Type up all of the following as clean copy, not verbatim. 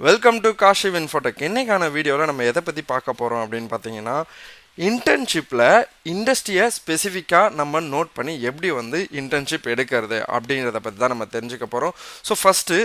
Welcome to Kashiv Infotech. இன்னைக்கான வீடியோவில் நம்ம எதை பற்றி பார்க்க போகிறோம் அப்படின்னு பார்த்தீங்கன்னா, இன்டர்ன்ஷிப்பில் இண்டஸ்ட்ரியை ஸ்பெசிஃபிக்காக நம்ம நோட் பண்ணி எப்படி இன்டர்ன்ஷிப் எடுக்கிறது அப்படின்றத பற்றி தான் நம்ம தெரிஞ்சுக்க போகிறோம். ஸோ ஃபஸ்ட்டு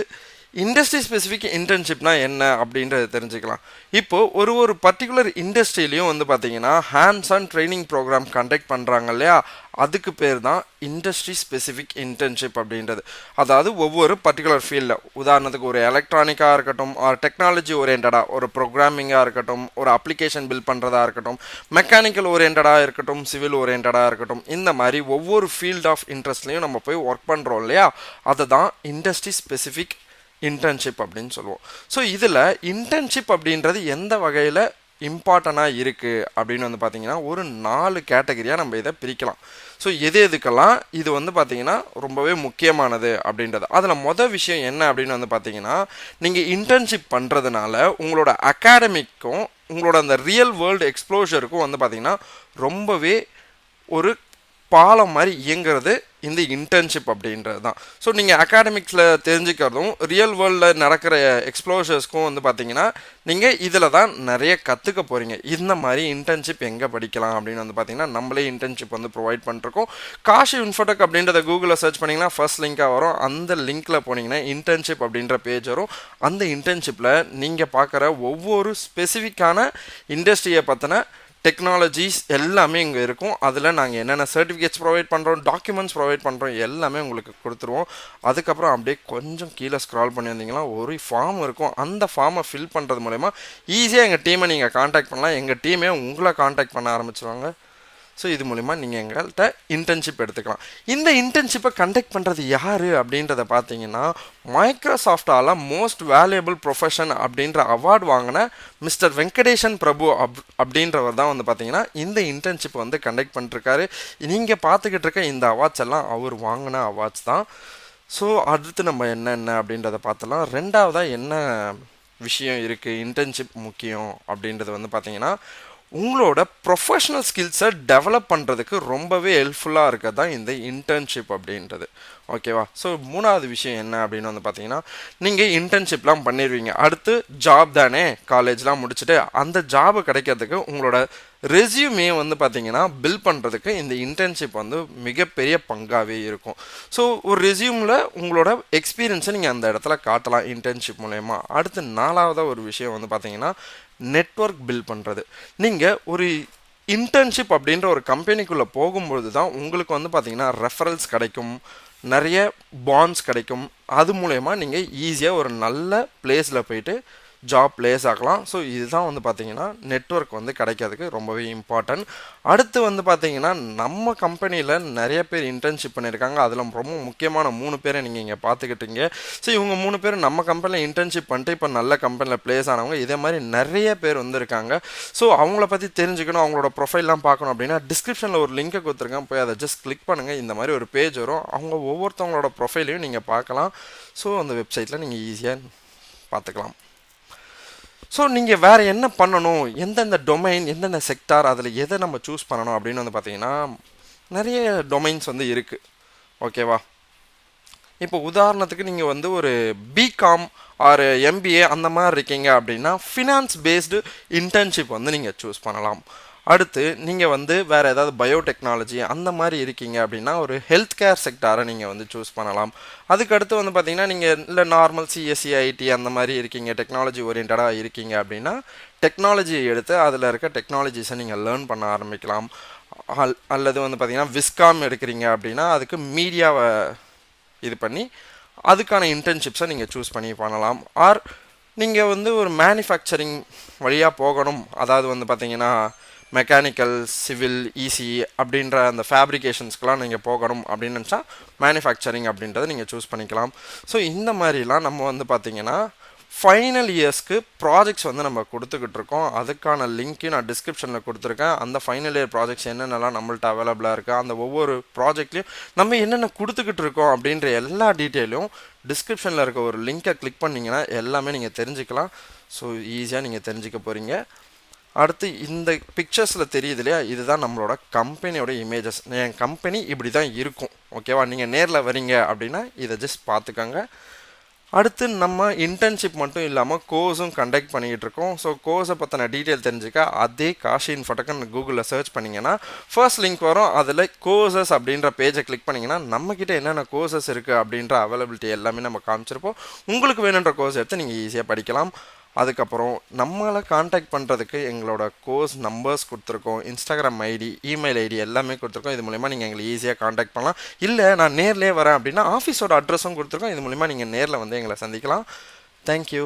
இண்டஸ்ட்ரி ஸ்பெசிஃபிக் இன்டர்ன்ஷிப்னா என்ன அப்படின்றத தெரிஞ்சுக்கலாம். இப்போது ஒரு பர்டிகுலர் இண்டஸ்ட்ரியிலையும் பார்த்தீங்கன்னா hands on training programme conduct பண்ணுறாங்க இல்லையா, அதுக்கு பேர் தான் இண்டஸ்ட்ரி ஸ்பெசிஃபிக் இன்டர்ன்ஷிப் அப்படின்றது. அதாவது ஒவ்வொரு பர்டிகுலர் ஃபீல்டில், உதாரணத்துக்கு ஒரு எலக்ட்ரானிக்காக இருக்கட்டும், ஒரு டெக்னாலஜி ஓரியன்டாக ஒரு ப்ரோக்ராமிங்காக இருக்கட்டும், ஒரு அப்ளிகேஷன் பில்ட் பண்ணுறதா இருக்கட்டும், மெக்கானிக்கல் ஓரியன்டாக இருக்கட்டும், சிவில் ஓரியன்டாக இருக்கட்டும், இந்த மாதிரி ஒவ்வொரு ஃபீல்ட் ஆஃப் இன்ட்ரெஸ்ட்லையும் நம்ம போய் ஒர்க் பண்ணுறோம் இல்லையா, அதை தான் இண்டஸ்ட்ரி ஸ்பெசிஃபிக் இன்டர்ன்ஷிப் அப்படின்னு சொல்லுவோம். ஸோ இதில் இன்டர்ன்ஷிப் அப்படின்றது எந்த வகையில் இம்பார்ட்டண்ட்டாக இருக்குது அப்படின்னு பார்த்தீங்கன்னா, ஒரு 4 கேட்டகரியாக நம்ம இதை பிரிக்கலாம். ஸோ எதுக்கெல்லாம் இது பார்த்தீங்கன்னா ரொம்பவே முக்கியமானது அப்படின்றது. அதில் விஷயம் என்ன அப்படின்னு பார்த்தீங்கன்னா, நீங்கள் இன்டர்ன்ஷிப் பண்ணுறதுனால உங்களோட அகாடமிக்கும் உங்களோட அந்த ரியல் வேர்ல்டு எக்ஸ்ப்ளோஷருக்கும் பார்த்தீங்கன்னா ரொம்பவே ஒரு பாலம் மாதிரி இயங்குறது இந்த இன்டர்ன்ஷிப் அப்படின்றது தான். ஸோ நீங்கள் அகாடமிக்ஸில் தெரிஞ்சுக்கிறதும் ரியல் வேர்ல்டில் நடக்கிற எக்ஸ்ப்ளோஷர்ஸ்க்கும் பார்த்தீங்கன்னா நீங்கள் இதில் தான் நிறைய கற்றுக்க போகிறீங்க. இந்த மாதிரி இன்டர்ன்ஷிப் எங்கே படிக்கலாம் அப்படின்னு பார்த்தீங்கன்னா, நம்மளே இன்டர்ன்ஷிப் ப்ரொவைட் பண்ணிருக்கோம். காஷிவ் இன்ஃபோடெக் அப்படின்றத கூகுளில் சர்ச் பண்ணிங்கன்னா ஃபர்ஸ்ட் லிங்காக வரும். அந்த லிங்க்கில் போனீங்கன்னா இன்டர்ன்ஷிப் அப்படின்ற பேஜ் வரும். அந்த இன்டர்ன்ஷிப்பில் நீங்கள் பார்க்குற ஒவ்வொரு ஸ்பெசிஃபிக்கான இண்டஸ்ட்ரியை பற்றின டெக்னாலஜிஸ் எல்லாமே இங்கே இருக்கும். அதில் நாங்கள் என்னென்ன சர்டிஃபிகேட்ஸ் ப்ரொவைட் பண்ணுறோம், டாக்குமெண்ட்ஸ் ப்ரொவைட் பண்ணுறோம், எல்லாமே உங்களுக்கு கொடுத்துருவோம். அதுக்கப்புறம் அப்படியே கொஞ்சம் கீழே ஸ்க்ரால் பண்ணி வந்தீங்கன்னா ஒரு ஃபார்ம் இருக்கும். அந்த ஃபார்மை ஃபில் பண்ணுறது மூலமா ஈஸியாக எங்கள் டீமை நீங்கள் காண்டாக்ட் பண்ணலாம். எங்கள் டீமே உங்களை காண்டாக்ட் பண்ண ஆரம்பிச்சிருவாங்க. ஸோ இது மூலிமா நீங்கள் எங்கள்கிட்ட இன்டர்ன்ஷிப் எடுத்துக்கலாம். இந்த இன்டர்ன்ஷிப்பை கண்டக்ட் பண்ணுறது யார் அப்படின்றத பார்த்தீங்கன்னா, மைக்ரோசாஃப்டால் மோஸ்ட் வேல்யூபிள் ப்ரொஃபஷன் அப்படின்ற அவார்டு வாங்கின மிஸ்டர் வெங்கடேஷன் பிரபு அப்படின்றவர் தான் பார்த்தீங்கன்னா இந்த இன்டர்ன்ஷிப் கண்டக்ட் பண்ணிருக்காரு. நீங்கள் பார்த்துக்கிட்டு இருக்க இந்த அவார்ட்ஸ் எல்லாம் அவர் வாங்கின அவார்ட்ஸ் தான். ஸோ அடுத்து நம்ம என்னென்ன அப்படின்றத பார்த்தலாம். ரெண்டாவதாக என்ன விஷயம் இருக்குது இன்டர்ன்ஷிப் முக்கியம் அப்படின்றது பார்த்தீங்கன்னா, உங்களோட ப்ரொஃபஷனல் ஸ்கில்ஸை டெவலப் பண்ணுறதுக்கு ரொம்பவே ஹெல்ப்ஃபுல்லாக இருக்கிறது தான் இந்த இன்டர்ன்ஷிப் அப்படின்றது. ஓகேவா? ஸோ மூணாவது விஷயம் என்ன அப்படின்னு பார்த்தீங்கன்னா, நீங்கள் இன்டர்ன்ஷிப்லாம் பண்ணிடுவீங்க. அடுத்து ஜாப் தானே, காலேஜ்லாம் முடிச்சுட்டு அந்த ஜாபு கிடைக்கிறதுக்கு உங்களோட ரெஸ்யூமே பார்த்தீங்கன்னா பில்ட் பண்ணுறதுக்கு இந்த இன்டர்ன்ஷிப் மிகப்பெரிய பங்காகவே இருக்கும். ஸோ ஒரு ரெஸ்யூமில் உங்களோட எக்ஸ்பீரியன்ஸை நீங்கள் அந்த இடத்துல காட்டலாம் இன்டர்ன்ஷிப் மூலயமா. அடுத்து நாலாவதாக ஒரு விஷயம் பார்த்தீங்கன்னா, நெட்வொர்க் பில்ட் பண்ணுறது. நீங்கள் ஒரு இன்டர்ன்ஷிப் அப்படின்ற ஒரு கம்பெனிக்குள்ளே போகும்பொழுது தான் உங்களுக்கு பார்த்தீங்கன்னா ரெஃபரல்ஸ் கிடைக்கும், நிறைய பாண்ட்ஸ் கிடைக்கும். அது மூலயமா நீங்கள் ஈஸியாக ஒரு நல்ல பிளேஸில் போயிட்டு ஜாப் பிளேஸ் ஆகலாம். ஸோ இதுதான் பார்த்தீங்கன்னா நெட்வொர்க் கிடைக்கிறதுக்கு ரொம்பவே இம்பார்ட்டன்ட். அடுத்து பார்த்தீங்கன்னா, நம்ம கம்பெனியில் நிறைய பேர் இன்டர்ன்ஷிப் பண்ணியிருக்காங்க. அதில் ரொம்ப முக்கியமான 3 பேரை நீங்கள் இங்கே பார்த்துக்கிட்டீங்க. ஸோ இவங்க 3 பேர் நம்ம கம்பெனியில் இன்டர்ன்ஷிப் பண்ணிட்டு இப்போ நல்ல கம்பெனியில் பிளேஸ் ஆனவங்க. இதே மாதிரி நிறைய பேர் இருக்காங்க. ஸோ அவங்கள பற்றி தெரிஞ்சுக்கணும், அவங்களோட ப்ரொஃபைல்லாம் பார்க்கணும் அப்படின்னா டிஸ்கிரிப்ஷனில் ஒரு லிங்கை கொடுத்துருக்கேன், போய் அதை ஜஸ்ட் கிளிக் பண்ணுங்கள். இந்த மாதிரி ஒரு பேஜ் வரும். அவங்க ஒவ்வொருத்தவங்களோட ப்ரொஃபைலையும் நீங்கள் பார்க்கலாம். ஸோ அந்த வெப்சைட்டில் நீங்கள் ஈஸியாக பார்த்துக்கலாம். ஸோ நீங்கள் வேறு என்ன பண்ணணும், எந்தெந்த டொமைன், எந்தெந்த செக்டார், அதில் எதை நம்ம சூஸ் பண்ணணும் அப்படின்னு பார்த்தீங்கன்னா நிறைய டொமைன்ஸ் இருக்குது. ஓகேவா? இப்போ உதாரணத்துக்கு நீங்கள் ஒரு பிகாம் ஆர் எம்பிஏ அந்த மாதிரி இருக்கீங்க அப்படின்னா ஃபினான்ஸ் பேஸ்டு இன்டர்ன்ஷிப் நீங்கள் சூஸ் பண்ணலாம். அடுத்து நீங்கள் வேறு ஏதாவது பயோடெக்னாலஜி அந்த மாதிரி இருக்கீங்க அப்படின்னா ஒரு ஹெல்த் கேர் செக்டாரை நீங்கள் சூஸ் பண்ணலாம். அதுக்கடுத்து பார்த்தீங்கன்னா நீங்கள் இல்லை நார்மல் சிஎஸ்சி ஐடி அந்த மாதிரி இருக்கீங்க, டெக்னாலஜி ஓரியன்டாக இருக்கீங்க அப்படின்னா டெக்னாலஜியை எடுத்து அதில் இருக்க டெக்னாலஜிஸை நீங்கள் லேர்ன் பண்ண ஆரம்பிக்கலாம். அல்லது பார்த்தீங்கன்னா விஸ்காம் எடுக்கிறீங்க அப்படின்னா அதுக்கு மீடியாவை இது பண்ணி அதுக்கான இன்டர்ன்ஷிப்ஸை நீங்கள் சூஸ் பண்ணலாம். ஆர் நீங்கள் ஒரு மேனுஃபேக்சரிங் வழியாக போகணும், அதாவது பார்த்தீங்கன்னா மெக்கானிக்கல், சிவில், இசி அப்படின்ற அந்த ஃபேப்ரிகேஷன்ஸ்க்கெலாம் நீங்கள் போகணும் அப்படின்னு நினச்சா மேனுஃபேக்சரிங் அப்படின்றத நீங்கள் சூஸ் பண்ணிக்கலாம். ஸோ இந்த மாதிரிலாம் நம்ம பார்த்தீங்கன்னா ஃபைனல் இயர்ஸ்க்கு ப்ராஜெக்ட்ஸ் நம்ம கொடுத்துக்கிட்டு இருக்கோம். அதுக்கான லிங்க்கு நான் டிஸ்கிரிப்ஷனில் கொடுத்துருக்கேன். அந்த ஃபைனல் இயர் ப்ராஜெக்ட்ஸ் என்னென்னலாம் நம்மள்ட்ட அவைலபிளாக இருக்குது, அந்த ஒவ்வொரு ப்ராஜெக்ட்லையும் நம்ம என்னென்ன கொடுத்துக்கிட்டு இருக்கோம் அப்படின்ற எல்லா டீட்டெயிலும் டிஸ்கிரிப்ஷனில் இருக்க ஒரு லிங்கை கிளிக் பண்ணிங்கன்னா எல்லாமே நீங்கள் தெரிஞ்சுக்கலாம். ஸோ ஈஸியாக நீங்கள் தெரிஞ்சுக்க போகிறீங்க. அடுத்து இந்த பிக்சர்ஸில் தெரியுது இல்லையா, இதுதான் நம்மளோட கம்பெனியோட இமேஜஸ். என் கம்பெனி இப்படி தான் இருக்கும். ஓகேவா? நீங்கள் நேரில் வரீங்க அப்படின்னா இதை ஜஸ்ட் பார்த்துக்கோங்க. அடுத்து நம்ம இன்டர்ன்ஷிப் மட்டும் இல்லாமல் கோர்ஸும் கண்டக்ட் பண்ணிக்கிட்டு இருக்கோம். ஸோ கோர்ஸை பற்றின டீட்டெயில் தெரிஞ்சுக்க அதே காஷி இன்ஃபோடெக்னு கூகுளில் சர்ச் பண்ணிங்கன்னா ஃபர்ஸ்ட் லிங்க் வரும். அதில் கோர்சஸ் அப்படின்ற பேஜை கிளிக் பண்ணிங்கன்னா நம்மக்கிட்ட என்னென்ன கோர்சஸ் இருக்குது அப்படின்ற அவைலபிலிட்டி எல்லாமே நம்ம காமிச்சிருப்போம். உங்களுக்கு வேணுன்ற கோர்ஸ் எடுத்து நீங்கள் ஈஸியாக படிக்கலாம். அதுக்கப்புறம் நம்மளை காண்டாக்ட் பண்ணுறதுக்கு எங்களோட கோர்ஸ் நம்பர்ஸ் கொடுத்துருக்கோம், இன்ஸ்டாகிராம் ஐடி, இமெயில் ஐடி எல்லாமே கொடுத்துருக்கோம். இது மூலிமா நீங்கள் எங்களை ஈஸியாக காண்டாக்ட் பண்ணலாம். இல்லை நான் நேர்லேயே வரேன் அப்படின்னா ஆஃபீஸோட அட்ரஸும் கொடுத்துருக்கோம். இது மூலிமா நீங்கள் நேரில் வந்து எங்களை சந்திக்கலாம். தேங்க்யூ.